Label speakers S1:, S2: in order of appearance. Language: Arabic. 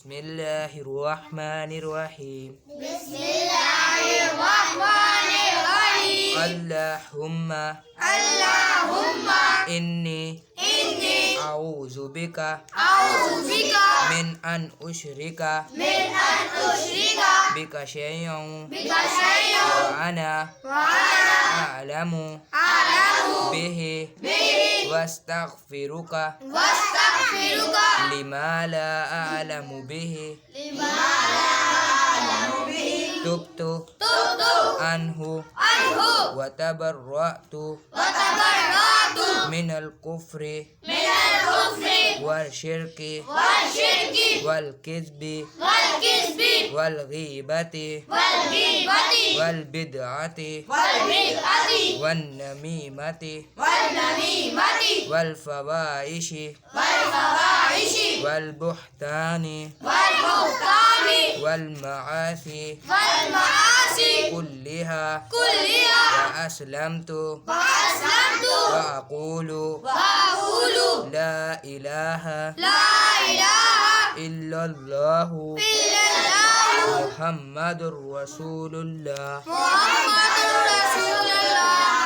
S1: بسم الله الرحمن الرحيم.
S2: بسم الله الرحمن الرحيم.
S1: اللهم إني أعوذ بك من أن أشرك بك شيئا وأنا أعلم به واستغفرك لما لا أعلم به تبت عنه وتبرأت من الكفر والشرك والكذب والغيبة والبدعة والنميمة والفواحش والبهتان والمعاصي كلها وأسلمت وأقول لا إله إلا الله محمد رسول الله.